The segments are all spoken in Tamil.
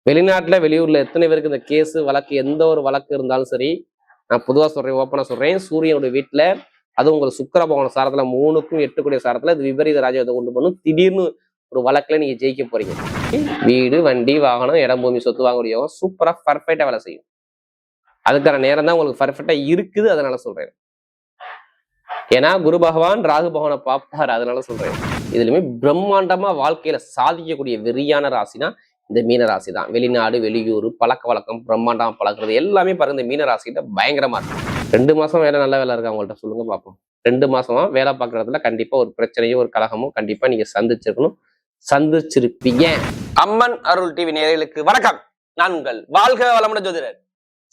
வெளிநாட்டுல வெளியூர்ல எத்தனை பேருக்கு இந்த கேஸு வழக்கு எந்த ஒரு வழக்கு இருந்தாலும் சரி, நான் பொதுவாக சொல்றேன், ஓப்பனா சொல்றேன், சூரியனுடைய வீட்டுல அது உங்களுக்கு சுக்கிர பகவான் சாரத்துல 3க்கும் 8 கூடிய சாரத்துல இது விபரீத ராஜயோகத்தை கொண்டு பண்ணும். திடீர்னு ஒரு வழக்குல நீங்க ஜெயிக்க போறீங்க. வீடு, வண்டி, வாகனம், இடம், பூமி, சொத்து வாங்கக்கூடிய யோகம் சூப்பரா பர்ஃபெக்டா வேலை செய்யும். அதுக்கான நேரம் தான் உங்களுக்கு பர்ஃபெக்டா இருக்குது. அதனால சொல்றேன். ஏன்னா குரு பகவான் ராகு பகவானை பார்ப்பாரு. அதனால சொல்றேன். இதுலயுமே பிரம்மாண்டமா வாழ்க்கையில சாதிக்கக்கூடிய வெறியான ராசினா இந்த மீன ராசி தான். வெளிநாடு, வெளியூர், பழக்க வழக்கம், பிரம்மாண்டமா பழக்கிறது எல்லாமே பாருங்க இந்த மீன ராசிகிட்ட பயங்கரமா இருக்கும். 2 மாசம் வேலை நல்ல வேலை இருக்கு அவங்கள்ட்ட சொல்லுங்க பார்ப்போம். 2 மாசமா வேலை பார்க்குற இடத்துல கண்டிப்பா ஒரு பிரச்சனையோ ஒரு கலகமோ கண்டிப்பா நீங்க சந்திச்சிருக்கணும், சந்திச்சிருப்பீங்க. அம்மன் அருள் டிவி நேயர்களுக்கு வணக்கம். நான் உங்கள் வாழ்க வளமுடன் ஜோதிடர்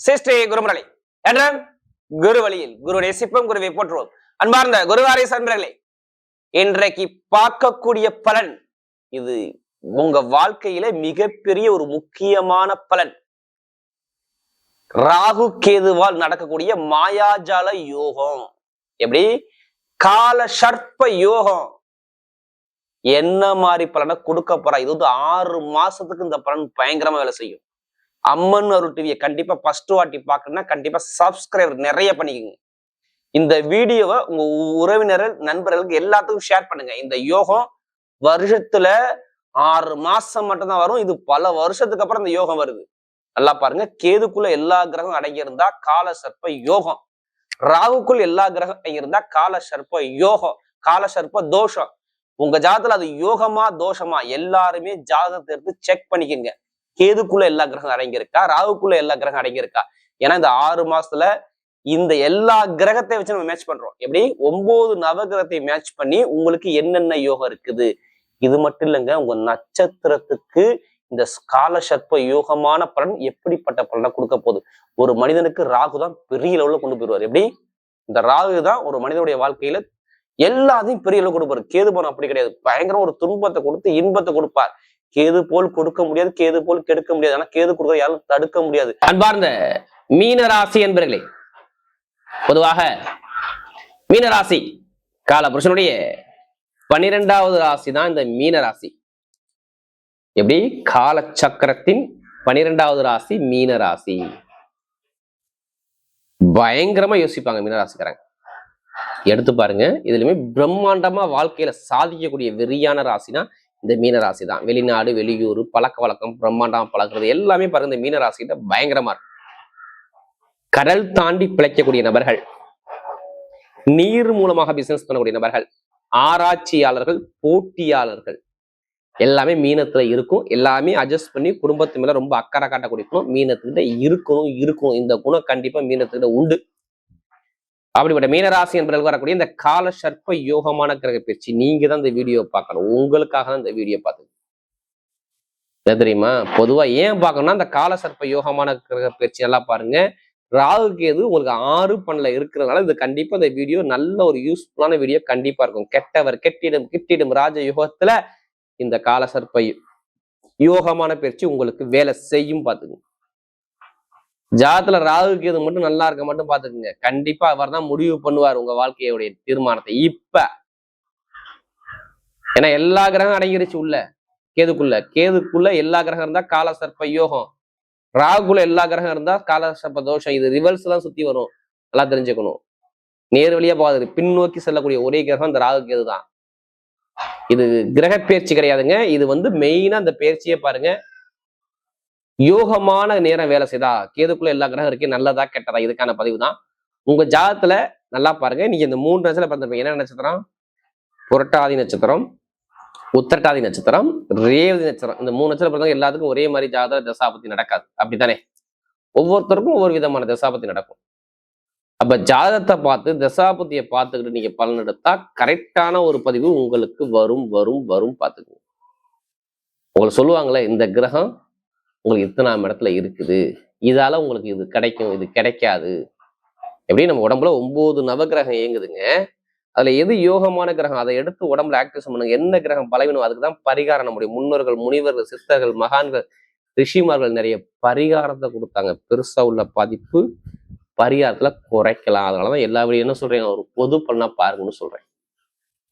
ஸ்ரீ குருமுரளி என்ற குரு வழியில் குருடைய சிப்பம் குருவை போற்றுவோம். அன்பார்ந்த குருவாரி சன்பர்களே, இன்றைக்கு பார்க்கக்கூடிய பலன் இது உங்க வாழ்க்கையில மிகப்பெரிய ஒரு முக்கியமான பலன். ராகு கேதுவால் நடக்கக்கூடிய மாயாஜால யோகம், எப்படி கால சர்ப்ப யோகம் என்ன மாதிரி பலனை கொடுக்க போறா. இது வந்து 6 மாசத்துக்கு இந்த பலன் பயங்கரமா வேலை செய்யும். அம்மன் அருள் டிவியை கண்டிப்பா ஃபர்ஸ்ட் வாட்டி பார்க்கணும்னா கண்டிப்பா சப்ஸ்கிரைபர் நிறைய பண்ணிக்கோங்க. இந்த வீடியோவை உங்க உறவினர்கள் நண்பர்களுக்கு எல்லாத்துக்கும் ஷேர் பண்ணுங்க. இந்த யோகம் வருஷத்துல 6 மாசம் மட்டும்தான் வரும். இது பல வருஷத்துக்கு அப்புறம் இந்த யோகம் வருது. நல்லா பாருங்க, கேதுக்குள்ள எல்லா கிரகம் அடங்கி இருந்தா கால சர்ப்ப யோகம், ராகுக்குள் எல்லா கிரகம் அடங்கி இருந்தா கால சர்ப்ப யோகம், கால சர்ப்ப தோஷம். உங்க ஜாதகத்துல அது யோகமா தோஷமா எல்லாருமே ஜாதகத்தை எடுத்து செக் பண்ணிக்கங்க. கேதுக்குள்ள எல்லா கிரகம் அடங்கி இருக்கா, ராகுக்குள்ள எல்லா கிரகம் அடங்கி இருக்கா. ஏன்னா இந்த 6 மாசத்துல இந்த எல்லா கிரகத்தை வச்சு நம்ம மேட்ச் பண்றோம். எப்படி 9 நவகிரகத்தை மேட்ச் பண்ணி உங்களுக்கு என்னென்ன யோகம் இருக்குது. இது மட்டும் இல்லைங்க, உங்க நட்சத்திரத்துக்கு இந்த கால சர்ப்ப யோகமான பலன் எப்படிப்பட்ட பலனை கொடுக்க போகுது. ஒரு மனிதனுக்கு ராகு தான் பெரிய லெவலில் கொண்டு போயிடுவார். எப்படி இந்த ராகு தான் ஒரு மனிதனுடைய வாழ்க்கையில எல்லாத்தையும் பெரிய அளவு கொடுப்பாரு. கேது போன அப்படி கிடையாது. பயங்கரம் ஒரு துன்பத்தை கொடுத்து இன்பத்தை கொடுப்பார். கேது போல் கொடுக்க முடியாது, கேது போல் கெடுக்க முடியாது. ஆனா கேது கொடுக்க யாரும் தடுக்க முடியாது. அன்பார்ந்த மீனராசி என்பர்களே, பொதுவாக மீனராசி காலபுருஷனுடைய 12வது ராசி தான் இந்த மீன ராசி. எப்படி கால சக்கரத்தின் 12வது ராசி மீன ராசி. பயங்கரமா யோசிப்பாங்க மீனராசிக்காரங்க. எடுத்து பாருங்க, இதுலயுமே பிரம்மாண்டமா வாழ்க்கையில சாதிக்கக்கூடிய வெறியான ராசினா இந்த மீன ராசி தான். வெளிநாடு, வெளியூர், பழக்க வழக்கம், பிரம்மாண்டமா பழக்கிறது எல்லாமே பாருங்க இந்த மீன ராசிகிட்ட பயங்கரமா இருக்கும். கடல் தாண்டி பிழைக்கக்கூடிய நபர்கள், நீர் மூலமாக பிசினஸ் பண்ணக்கூடிய நபர்கள், ஆராய்ச்சியாளர்கள், போட்டியாளர்கள் எல்லாமே மீனத்துல இருக்கும். எல்லாமே அட்ஜஸ்ட் பண்ணி குடும்பத்து மேல ரொம்ப அக்கறை காட்டக்கூடிய குணம் மீனத்துக்கிட்ட இருக்கணும். இந்த குணம் கண்டிப்பா மீனத்துக்கிட்ட உண்டு. அப்படிப்பட்ட மீனராசி என்பவர்கள் வரக்கூடிய இந்த கால சர்ப்ப யோகமான கிரக பயிற்சி நீங்க தான் இந்த வீடியோ பார்க்கணும். உங்களுக்காக தான் இந்த வீடியோ பார்த்து தெரியுமா. பொதுவா ஏன் பார்க்கணும்னா இந்த கால சர்ப்ப யோகமான கிரக பயிற்சி நல்லா பாருங்க. ராகு கேது உங்களுக்கு 6 பண்ணல இருக்கிறதுனால இது கண்டிப்பா இந்த வீடியோ நல்ல ஒரு யூஸ்ஃபுல்லான வீடியோ கண்டிப்பா இருக்கும். கெட்டவர் கெட்டிடும் ராஜ யுகத்துல இந்த கால சர்ப்ப யோகமான பயிற்சி உங்களுக்கு வேலை செய்யும். பாத்துக்குங்க. ஜாதத்துல ராகு கேது மட்டும் நல்லா இருக்க மட்டும் பாத்துக்குங்க. கண்டிப்பா அவர் தான் முடிவு பண்ணுவார் உங்க வாழ்க்கையுடைய தீர்மானத்தை. இப்ப ஏன்னா எல்லா கிரகம் அடங்கிருச்சு உள்ள கேதுக்குள்ள எல்லா கிரகம் இருந்தா கால சர்ப்ப யோகம், ராகுல எல்லா கிரகம் இருந்தா கால சர்ப்ப தோஷம். இது ரிவர்ஸ் தான் சுத்தி வரும். நல்லா தெரிஞ்சுக்கணும். நேர் வழியா போகாது, பின்னோக்கி செல்லக்கூடிய ஒரே கிரகம் இந்த ராகு கேது தான். இது கிரக பயிற்சி கிடையாதுங்க. இது வந்து மெயினா இந்த பயிற்சியே பாருங்க, யோகமான நேரம் வேலை செய்தா கேதுக்குள்ள எல்லா கிரகம் இருக்கு, நல்லதா கெட்டதா இதுக்கான பதிவு தான். உங்க ஜாதத்துல நல்லா பாருங்க. நீங்க இந்த 3 நட்சத்திரம் பிறந்திருப்பீங்க. என்ன நட்சத்திரம்? புரட்டாதி நட்சத்திரம், உத்திரட்டாதி நட்சத்திரம், ரேவதி நட்சத்திரம். இந்த 3 நட்சத்திரம் பிறந்தவங்க எல்லாத்துக்கும் ஒரே மாதிரி ஜாதக தசாபத்தி நடக்காது. அப்படித்தானே? ஒவ்வொருத்தருக்கும் ஒவ்வொரு விதமான தசாபத்தி நடக்கும். அப்ப ஜாதகத்தை பார்த்து தசாபத்தியை பார்த்துக்கிட்டு நீங்க பலன் எடுத்தா கரெக்டான ஒரு பதிவு உங்களுக்கு வரும். பார்த்துக்கோங்க. உங்களுக்கு சொல்லுவாங்களே இந்த கிரகம் உங்களுக்கு இத்தனாம் இடத்துல இருக்குது, இதால உங்களுக்கு இது கிடைக்கும், இது கிடைக்காது. எப்படி நம்ம உடம்புல 9 நவகிரகம் இயங்குதுங்க. அதுல எது யோகமான கிரகம் அதை எடுத்து உடம்புல ஆக்டிவேஷன் பண்ணுங்க. என்ன கிரகம் பலவீனம் அதுக்குதான் பரிகாரம் முடியும். முன்னோர்கள், முனிவர்கள், சித்தர்கள், மகான்கள், ரிஷிமார்கள் நிறைய பரிகாரத்தை கொடுத்தாங்க. பெருசா உள்ள பாதிப்பு பரிகாரத்துல குறைக்கலாம். அதனாலதான் எல்லா வழியும் என்ன சொல்றேன், ஒரு பொது பலனா பாருங்கன்னு சொல்றேன்.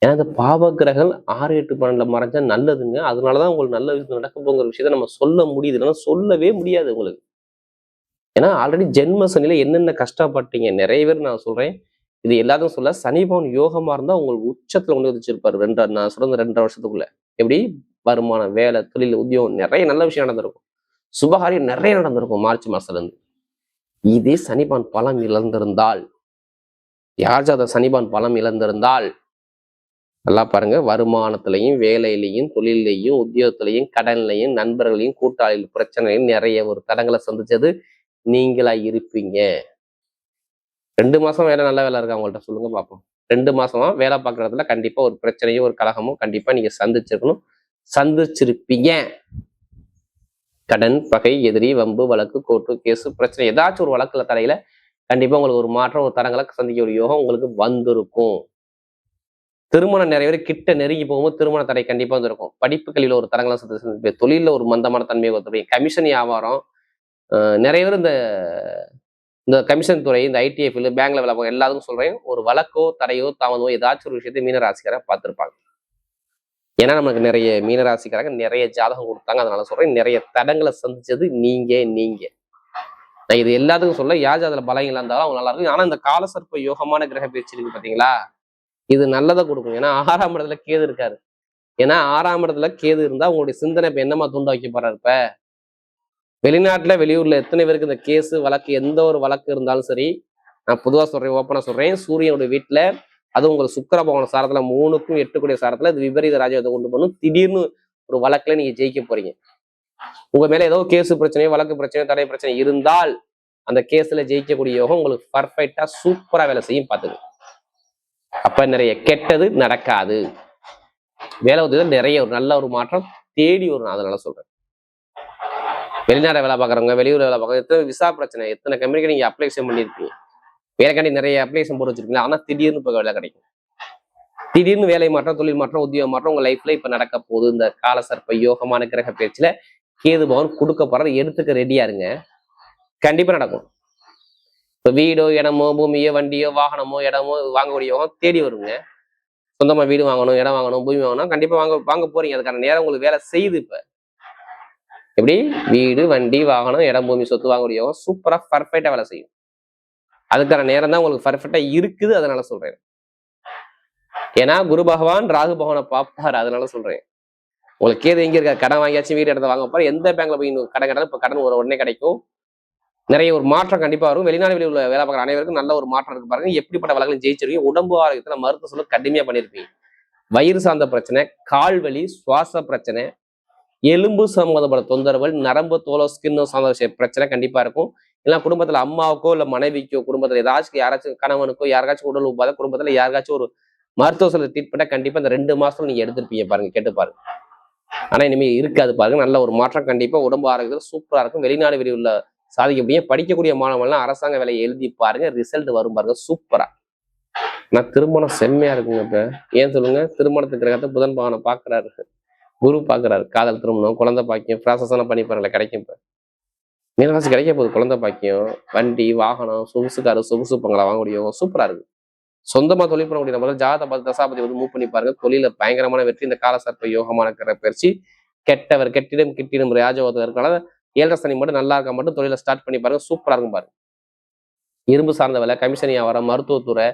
ஏன்னா இந்த பாவ கிரகங்கள் 6, 8, 12 மறைஞ்சா நல்லதுங்க. அதனாலதான் உங்களுக்கு நல்ல விஷயம் நடக்க போங்கிற விஷயத்த நம்ம சொல்ல முடியுது. இல்லைன்னா சொல்லவே முடியாது உங்களுக்கு. ஏன்னா ஆல்ரெடி ஜென்ம சனியில என்னென்ன கஷ்டப்பட்டீங்க நிறைய பேர் நான் சொல்றேன். இது எல்லாத்தையும் சொல்ல சனி பவன் யோகமா இருந்தா உங்களுக்கு உச்சத்துல கொண்டு வச்சிருப்பாரு. நான் சொல்றது 2.5 வருஷத்துக்குள்ள. எப்படி வருமானம், வேலை, தொழில், உத்தியோகம் நிறைய நல்ல விஷயம் நடந்திருக்கும். சுபகாரியம் நிறைய நடந்திருக்கும் மார்ச் மாசத்துல இருந்து. இதே சனிபான் பலம் இழந்திருந்தால், யார் ஜாத சனிபான் பலம் இழந்திருந்தால் நல்லா பாருங்க, வருமானத்திலையும், வேலையிலையும், தொழிலையும், உத்தியோகத்திலையும், கடன்லையும், நண்பர்களையும், கூட்டாளிகள் பிரச்சனையும் நிறைய ஒரு தடங்களை சந்திச்சது நீங்களா இருப்பீங்க. 2 மாசம் வேலை நல்ல வேலை இருக்கா அவங்கள்ட்ட சொல்லுங்க பார்ப்போம். 2 மாசமா வேலை பார்க்குற இடத்துல கண்டிப்பா ஒரு பிரச்சனையும் ஒரு கலகமும் கண்டிப்பா நீங்க சந்திச்சிருக்கணும், சந்திச்சிருப்பீங்க. கடன், பகை, எதிரி, வம்பு, வழக்கு, கோர்ட்டு, கேசு, பிரச்சனை ஏதாச்சும் ஒரு வழக்குல தடையில கண்டிப்பா உங்களுக்கு ஒரு மாற்றம், ஒரு தடங்களை சந்திக்க ஒரு யோகம் உங்களுக்கு வந்திருக்கும். திருமணம் நிறைய பேர் கிட்ட நெருங்கி போகும்போது திருமண தடை கண்டிப்பா வந்திருக்கும். படிப்பு கல்வியில ஒரு தடங்களை சந்திச்சு, தொழில ஒரு மந்தமான தன்மையை ஒத்துப்பீங்க. கமிஷன் வியாபாரம் நிறைய பேர் இந்த கமிஷன் துறை, இந்த ஐடிஎஃப் பேங்க்ல வேலை எல்லாத்துக்கும் சொல்றேன், ஒரு வழக்கோ தடையோ தாமதமோ ஏதாச்சும் ஒரு விஷயத்தை மீனராசிக்கார பார்த்திருப்பாங்க. ஏன்னா நமக்கு நிறைய மீனராசிக்காரங்க நிறைய ஜாதகம் கொடுத்தாங்க. அதனால சொல்றேன், நிறைய தடங்களை சந்திச்சது நீங்க. நான் இது எல்லாத்துக்கும் சொல்ல, யார் அதுல பலங்கள் இருந்தாலும் அவங்க நல்லா இருக்கும். ஆனா இந்த காலசர்ப்ப யோகமான கிரக பயிற்சி இருக்கு பாத்தீங்களா, இது நல்லதை கொடுக்கும். ஏன்னா 6ஆம் இடத்துல கேது இருக்காரு. ஏன்னா 6ஆம் இடத்துல கேது இருந்தா உங்களுடைய சிந்தனை இப்ப என்னமா தூண்ட வைக்க போறாரு. இப்ப வெளிநாட்டுல வெளியூர்ல எத்தனை பேருக்கு இந்த கேஸு வழக்கு, எந்த ஒரு வழக்கு இருந்தாலும் சரி, நான் பொதுவா சொல்றேன், ஓப்பனா சொல்றேன், சூரியனுடைய வீட்டுல அது உங்களுக்கு சுக்கிர பகவான சாரத்துல 3க்கும் 8 சாரத்துல இது விபரீத ராஜ்யத்தை கொண்டு போகணும். திடீர்னு ஒரு வழக்குல நீங்க ஜெயிக்க போறீங்க. உங்க மேல ஏதோ கேஸு பிரச்சனையோ, வழக்கு பிரச்சனையோ, தடை பிரச்சனை இருந்தால் அந்த கேஸ்ல ஜெயிக்கக்கூடிய யோகம் உங்களுக்கு பர்ஃபெக்டா சூப்பரா வேலை செய்யும். பார்த்துக்கு அப்ப நிறைய கெட்டது நடக்காது. வேலை உதவிகள் நிறைய ஒரு நல்ல ஒரு மாற்றம் தேடி வரும். அதனால சொல்றேன், வெளிநாட வேலை பார்க்குறவங்க, வெளியூர் வேலை பார்க்குறவங்க, எத்தனை விசா பிரச்சனை, எத்தனை கம்பெனிக்கு நீங்க அப்ளிகேஷன் பண்ணியிருப்பீங்க, வேலைக்காண்டி நிறைய அப்ளிகேஷன் போட்டு வச்சிருக்கீங்க. ஆனா திடீர்னு இப்போ வேலை கிடைக்கும். திடீர்னு வேலை மாற்றம், தொழில் மாற்றம், உத்தியோக மாற்றம் உங்க லைஃப்ல இப்ப நடக்க போகுது. இந்த காலசர்ப்ப யோகமான கிரக பயிற்சியில கேது பவன் கொடுக்க போறது, எடுத்துக்க ரெடியா இருங்க, கண்டிப்பா நடக்கும். இப்போ வீடோ, இடமோ, பூமியோ, வண்டியோ, வாகனமோ, இடமோ வாங்கக்கூடிய யோகம் தேடி வருங்க. சொந்தமா வீடு வாங்கணும், இடம் வாங்கணும், பூமி வாங்கணும், கண்டிப்பா வாங்க போறீங்க. அதுக்கான நேரம் உங்களுக்கு வேலை செய்யுது. இப்ப எப்படி வீடு, வண்டி, வாகனம், இடம், பூமி, சொத்து வாங்கக்கூடிய யோகம் சூப்பரா பர்ஃபெக்டா வேலை செய்யும். அதுக்கான நேரம் தான் உங்களுக்கு பர்ஃபெக்டா இருக்குது. அதனால சொல்றேன், ஏன்னா குரு பகவான் ராகு பகவானை பார்ப்பாரு. அதனால சொல்றேன், உங்களுக்கு கேது எங்க இருக்க, கடன் வாங்கியாச்சும் வீடு இடத்த வாங்க போற, எந்த பேங்க்ல போய் கடன் கேட்டாலும் இப்ப கடன் உடனே கிடைக்கும். நிறைய ஒரு மாற்றம் கண்டிப்பா வரும். வெளிநாடு வெளியில் உள்ள வேலை பார்க்குற அனைவருக்கும் நல்ல ஒரு மாற்றம் இருக்கு. பாருங்க எப்படிப்பட்ட வழக்கில் ஜெயிச்சிருக்கீங்க. உடம்பு ஆரோக்கியத்துல மருத்துவ சொல்ல கடுமையா பண்ணிருப்பீங்க. வயிறு சார்ந்த பிரச்சனை, கால் வலி, சுவாச பிரச்சனை, எலும்பு சம்பந்தப்பட்ட தொந்தரவுகள், நரம்பு, தோலோ, ஸ்கின்னோ சார்ந்த பிரச்சனை கண்டிப்பா இருக்கும். இல்லை குடும்பத்துல அம்மாவுக்கோ இல்ல மனைவிக்கோ, குடும்பத்துல ஏதாச்சும் யாராச்சும் கணவனுக்கோ யாருக்காச்சும் உடல் உபாதை, குடும்பத்துல யாருக்காச்சும் ஒரு மருத்துவ சொல்ல ட்ரீட்மெண்ட்டா கண்டிப்பா இந்த 2 மாசத்துல நீங்க எடுத்திருப்பீங்க. பாருங்க, கேட்டு பாருங்க. ஆனா இனிமே இருக்காது. பாருங்க, நல்ல ஒரு மாற்றம் கண்டிப்பா உடம்பு ஆரோக்கியத்துல சூப்பரா இருக்கும். வெளிநாடு வெளி உள்ள சாதிக்கக்கூடிய படிக்கக்கூடிய மாணவர்கள்லாம் அரசாங்க வேலையை எழுதி பாருங்க, ரிசல்ட் வரும் பாருங்க சூப்பரா. நான் திருமணம் செம்மையா இருக்குங்க. இப்ப ஏன் சொல்லுங்க, திருமணத்துக்கு கிரகத்தை புதன் பகவானை பாக்குறாரு, குரு பாக்குறாரு. காதல் திருமணம், குழந்தை பாக்கியம் ப்ராசஸ் எல்லாம் பண்ணி பாருங்களேன், கிடைக்கும். இப்ப மீனராசி கிடைக்க போகுது குழந்தை பாக்கியம், வண்டி, வாகனம், சொகுசு காரு, சொகுசு பங்களா வாங்க முடியும், சூப்பரா இருக்கு. சொந்தமா தொழில் பண்ண முடியும். நம்ம ஜாதக பார்த்து தசாபதி வந்து மூவ் பண்ணி பாருங்க, தொழில பயங்கரமான வெற்றி. இந்த காலசர்ப்ப யோகமான கிரக பயிற்சி. கெட்டவர் கெட்டிடம் கிட்டிடும் ராஜயோகத்தில் இருக்கனால 7 சனி மட்டும் நல்லா இருக்க மட்டும் தொழிலை ஸ்டார்ட் பண்ணி பாருங்க, சூப்பரா இருக்கும் பாருங்க. இரும்பு சார்ந்த வேலை, கமிஷன் வியாபாரம், மருத்துவத்துறை,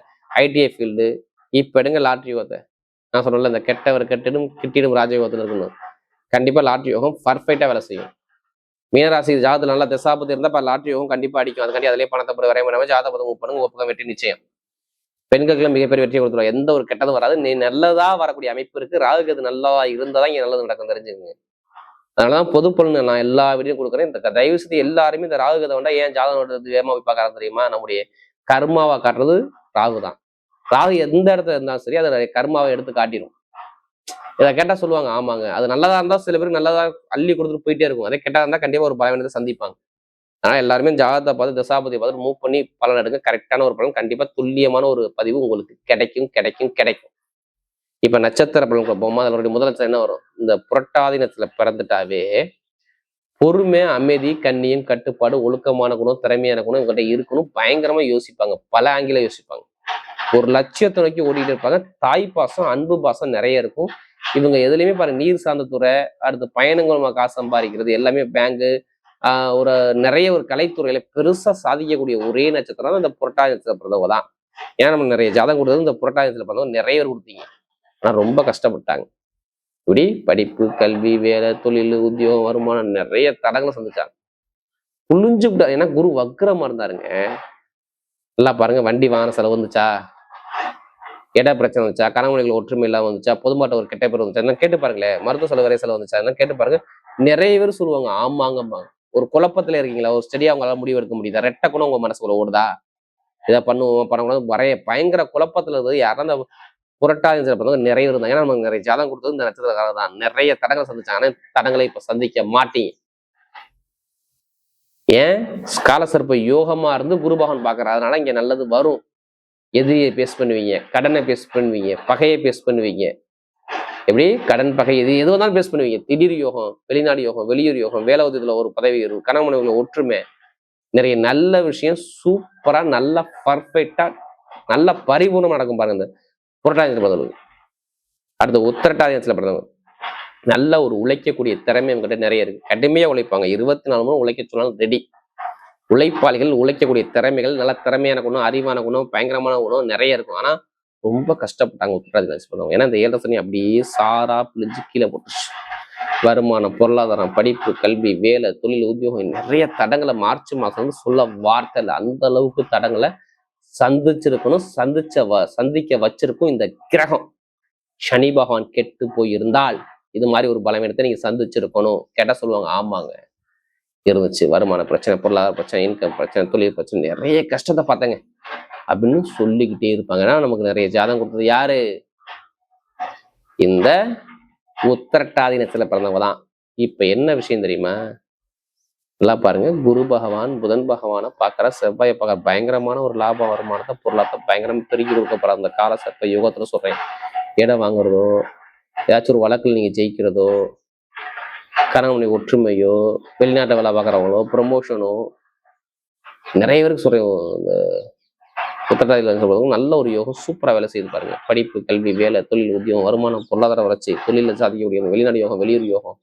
ஐடிஐ ஃபீல்டு, இப்ப எடுங்க லாட்ரி யோகத்தை. நான் சொல்றேன்ல, இந்த கெட்டவர் கிட்டிடும் ராஜயோகத்தில் இருக்கணும், கண்டிப்பா லாட்ரி யோகம் பர்ஃபெக்டா வேலை செய்யும். மீனராசி ஜாதகத்தில் நல்லா தசாபதி இருந்தா லாட்ரி யோகம் கண்டிப்பா அடிக்கும். அதுக்காண்டி அதிலே பணத்தை போய் வரைய ஜாதகத்தை மூவ் பண்ணுங்க, ஒப்புக்கம் வெற்றி நிச்சயம். பெண்களுக்கு மிகப்பெரிய வெற்றியை கொடுத்துருவோம். எந்த ஒரு கெட்டதும் வராது. நீ நல்லதா வரக்கூடிய அமைப்பு இருக்கு. ராகுக்கு அது நல்லதா இருந்தாதான் இங்க நல்லது நடக்கும், தெரிஞ்சுக்கங்க. அதனாலதான் பொது பொண்ணு நான் எல்லா வீடியும் கொடுக்குறேன். இந்த தயவு செய்து எல்லாருமே இந்த ராகு கதை வேண்டாம். ஏன் ஜாதகம் வேகமா போய் பார்க்கறது தெரியுமா, நம்முடைய கர்மாவை காட்டுறது ராகு தான். ராகு எந்த இடத்துல இருந்தாலும் சரி, அதை கர்மாவை எடுத்து காட்டிடும். இதை கேட்டா சொல்லுவாங்க, ஆமாங்க அது நல்லதா இருந்தா சில பேருக்கு நல்லதா அள்ளி கொடுத்துட்டு போயிட்டே இருக்கும். அதே கெட்டா இருந்தா கண்டிப்பா ஒரு பலவீனத்தை சந்திப்பாங்க. ஆனா எல்லாருமே ஜாதகத்தை பார்த்து தசாபதியை பார்த்து மூவ் பண்ணி பலன் எடுங்க. கரெக்டான ஒரு பலன், கண்டிப்பா துல்லியமான ஒரு பதிவு உங்களுக்கு கிடைக்கும். இப்ப நட்சத்திர பலன் போமா, அதனுடைய முதல் நட்சத்திரம் என்ன வரும், இந்த புரட்டாதி நட்சத்திரத்துல பிறந்துட்டாவே பொறுமை, அமைதி, கண்ணியம், கட்டுப்பாடு, ஒழுக்கமான குணம், திறமையான குணம் இவங்ககிட்ட இருக்கணும். பயங்கரமா யோசிப்பாங்க, பல ஆங்கில யோசிப்பாங்க. ஒரு லட்சியத்தை நோக்கி ஓடிட்டு இருப்பாங்க. தாய் பாசம், அன்பு பாசம் நிறைய இருக்கும். இவங்க எதுலையுமே பாருங்க, நீர் சார்ந்த துறை, அடுத்து பயணங்கள் மூலமா காசு சம்பாதிக்கிறது, எல்லாமே பேங்கு, ஒரு நிறைய ஒரு கலைத்துறையில பெருசா சாதிக்கக்கூடிய ஒரே நட்சத்திரம் தான் இந்த புரட்டாதி நட்சத்திரம் பிறந்தவங்க தான். ஏன்னா நம்ம நிறைய ஜாதகம் கொடுத்தது இந்த புரட்டாதி நட்சத்திரம் பிறந்தவங்க நிறைய பேர் கொடுத்தீங்க. ஆனா ரொம்ப கஷ்டப்பட்டாங்க. இப்படி படிப்பு, கல்வி, வேலை, தொழில், உத்தியோகம், வருமானம் நிறைய தடங்களை சந்திச்சாங்க. புளிஞ்சு விட்டா. ஏன்னா குரு வக்ரமா இருந்தாருங்க. நல்லா பாருங்க, வண்டி வாகன செலவு வந்துச்சா, இட பிரச்சனை வந்துச்சா, கணவன்கள் ஒற்றுமை இல்லாம வந்துச்சா, பொதுமாட்ட ஒரு கெட்ட பேர் வந்துச்சா, கேட்டு பாருங்களேன். மருத்துவ செலவு வரை செலவு வந்துச்சா கேட்டு பாருங்க. நிறைய பேர் சொல்லுவாங்க ஆமாங்கம்பாங்க. ஒரு குழப்பத்துல இருக்கீங்களா, ஒரு ஸ்டெடியா அவங்களால முடிவு எடுக்க முடியுதா, ரெட்ட கூட உங்க மனசுக்குள்ள ஓடுதா, இதை பண்ணுவோம் பண்ணக்கூடாது வரைய பயங்கர குழப்பத்துல இருந்தது யாரும் அந்த புரட்டாதி நட்சத்திரம் நிறைய இருந்தாங்க. ஏன்னா நமக்கு நிறைய ஜாதகம் கொடுத்தது இந்த நட்சத்திரக்காக தான். நிறைய தடங்களை சந்திச்சாங்க. ஆனா தடங்களை இப்ப சந்திக்க மாட்டீங்க. ஏன்? காலசர்ப்ப யோகமா இருந்து குரு பகவான் பாக்குறாரு. அதனால இங்க நல்லது வரும். எதிரியை பேஸ் பண்ணுவீங்க, கடனை பேஸ் பண்ணுவீங்க, பகையை பேஸ் பண்ணுவீங்க. எப்படி கடன், பகை, எது வந்தாலும் பேஸ் பண்ணுவீங்க. திடீர் யோகம், வெளிநாடு யோகம், வெளியூர் யோகம், வேலை உதவியில ஒரு பதவி இருக்கும், கணவன் ஒற்றுமை, நிறைய நல்ல விஷயம் சூப்பரா, நல்லா பர்ஃபெக்டா, நல்ல பரிபூர்ணமா நடக்கும் பாருங்க இந்த புரட்டாதி பிறந்தவங்க. அடுத்த உத்திரட்டாதி பிறந்தவங்க நல்ல ஒரு உழைக்கக்கூடிய திறமை உங்ககிட்ட நிறைய இருக்கு. கடுமையா உழைப்பாங்க. 24 மணி உழைக்க சொன்னாலும் ரெடி. உழைப்பாளிகள், உழைக்கக்கூடிய திறமைகள், நல்ல திறமையான குணம், அறிவான குணம், பயங்கரமான குணம் நிறைய இருக்கும். ஆனா ரொம்ப கஷ்டப்பட்டாங்க உத்திரட்டாதி பிறந்தவங்க. ஏன்னா இந்த 7 சனி அப்படியே சாரா பிழிஞ்சு கீழே போட்டுச்சு. வருமானம், பொருளாதாரம், படிப்பு, கல்வி, வேலை, தொழில், உத்தியோகம் நிறைய தடங்களை மார்ச் மாசம் வந்து சொல்ல வார்த்தை இல்லை. அந்த அளவுக்கு தடங்களை சந்திச்சிருக்கணும். சந்திக்க வச்சிருக்கும் இந்த கிரகம். சனி பகவான் கெட்டு போயிருந்தால் இது மாதிரி ஒரு பலவீனத்தை நீங்க சந்திச்சிருக்கணும். கேட்டா சொல்லுவாங்க ஆமாங்க இருந்துச்சு. வருமான பிரச்சனை, பொருளாதார பிரச்சனை, இன்கம் பிரச்சனை, தொழில் பிரச்சனை, நிறைய கஷ்டத்தை பார்த்தேங்க அப்படின்னு சொல்லிக்கிட்டே இருப்பாங்க. ஏன்னா நமக்கு நிறைய ஜாதகம் கொடுத்தது யாரு? இந்த உத்திரட்டாதி நட்சத்திரத்துல பிறந்தவங்க தான். இப்ப என்ன விஷயம் தெரியுமா? நல்லா பாருங்க, குரு பகவான் புதன் பகவானை பார்க்கற, செவ்வாயை பார்க்கற, பயங்கரமான ஒரு லாப வருமானத்தை, பொருளாதார பயங்கரம் பெருகி கொடுக்கப்படுற அந்த கால சர்ப்ப யுகத்துல சொல்றேன். இடம் வாங்குறதோ, ஏதாச்சும் ஒரு வழக்கில் நீங்க ஜெயிக்கிறதோ, கணவனை ஒற்றுமையோ, வெளிநாட்டை வேலை பார்க்குறவங்களோ, ப்ரொமோஷனோ, நிறைய பேருக்கு சொல்றேன். இந்த உத்திரட்டாதியில் சொல்றவங்க நல்ல ஒரு யோகம், சூப்பரா வேலை செய்து பாருங்க. படிப்பு, கல்வி, வேலை, தொழில், உத்தியோகம், வருமானம், பொருளாதார வளர்ச்சி, தொழிலில் சாதிக்கக்கூடிய வெளிநாடு யோகம், வெளியூர் யோகம்,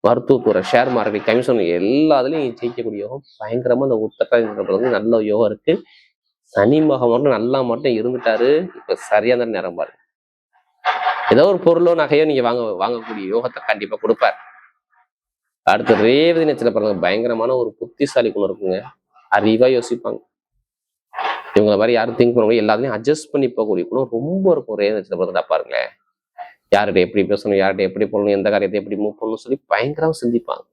மருத்துவத்துறை, ஷேர் மார்க்கெட், கமிஷன், எல்லாத்துலயும் ஜெயிக்கக்கூடிய யோகம் பயங்கரமா இந்த உத்திரட்டாதி நல்ல யோகம் இருக்கு. சனி மகம் மட்டும் நல்லா மட்டும் இருந்துட்டாரு. இப்ப சரியான நேரம் பாருங்க. ஏதோ ஒரு பொருளோ நகையோ நீங்க வாங்கக்கூடிய யோகத்தை கண்டிப்பா கொடுப்பார். அடுத்து ரேவதி நட்சத்திரம் பிறந்தவங்க பயங்கரமான ஒரு புத்திசாலி குணம் இருக்குங்க. அறிவா யோசிப்பாங்க. இவங்களை மாதிரி யாரும் திங்க் பண்ண முடியும், எல்லாத்தையும் அட்ஜஸ்ட் பண்ணி போகக்கூடிய குணம் ரொம்ப இருக்கும். ரேவதி நட்சத்திரம் பிறந்தா பாருங்களேன். யார்கிட்ட எப்படி பேசணும், யார்கிட்ட எப்படி போகணும், எந்த காரியத்தை எப்படி மூவ் பண்ணணும் சொல்லி பயங்கரமா சிந்திப்பாங்க.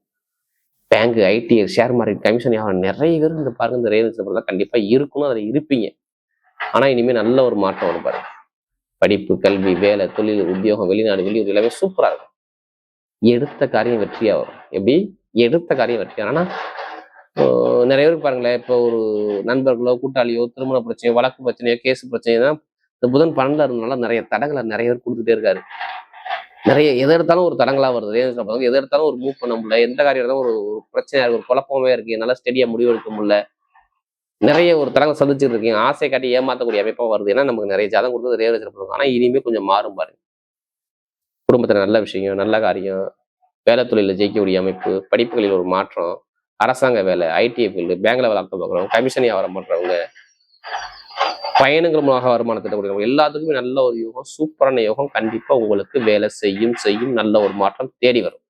Bank, IT, share market, commission யாரும் நிறைய பேர் இந்த பாருங்க இந்த ரேவதி நட்சத்திரம் பிறந்தா கண்டிப்பா இருக்கணும், அதுல இருப்பீங்க. ஆனா இனிமே நல்ல ஒரு மாற்றம் வரும் பாருங்க. படிப்பு, கல்வி, வேலை, தொழில், உத்தியோகம், வெளிநாடு, வெளியூர் எல்லாமே சூப்பரா இருக்கும். எடுத்த காரியம் வெற்றியா வரும். எப்படி? எடுத்த காரியம் வெற்றியா. ஆனா நிறைய பேருக்கு பாருங்களேன், இப்போ ஒரு நண்பர்களோ, கூட்டாளியோ, திருமண பிரச்சனையோ, வழக்கு பிரச்சனையோ, கேஸ் பிரச்சனையோ தான் இந்த புதன் 12 இருந்தனால நிறைய தடங்களை நிறைய பேர் கொடுத்துட்டே இருக்காரு. நிறைய எதை எடுத்தாலும் ஒரு தடங்களா வருது. எதை எடுத்தாலும் ஒரு மூவ் பண்ண முடியல. எந்த காரியம் எடுத்தாலும் ஒரு பிரச்சனையா இருக்கு, ஒரு குழப்பமே இருக்கு, என்னால ஸ்டெடியா முடிவு எடுக்க முடியல. நிறைய ஒரு தடங்களை சந்திச்சுட்டு இருக்கீங்க. ஆசை காட்டி ஏமாத்தக்கூடிய அமைப்பா வருது. ஏன்னா நமக்கு நிறைய ஜாதகம் கொடுத்தது ரேவதி நட்சத்திரம். ஆனா இனிமே கொஞ்சம் மாறும் பாருங்க. குடும்பத்துல நல்ல விஷயம், நல்ல காரியம், வேலை தொழில ஜெயிக்கக்கூடிய அமைப்பு, படிப்புகளில் ஒரு மாற்றம், அரசாங்க வேலை, ஐடி ஃபீல்டு, பேங்க்ல வேலை பார்க்குறவங்க, கமிஷன் வியாபாரம் பண்றவங்க, பயணங்கள் மூலமாக வருமானத்தை கொடுக்குறவங்க, எல்லாத்துக்குமே நல்ல ஒரு யோகம், சூப்பரான யோகம் கண்டிப்பா உங்களுக்கு வேலை செய்யும். நல்ல ஒரு மாற்றம் தேடி வரும்.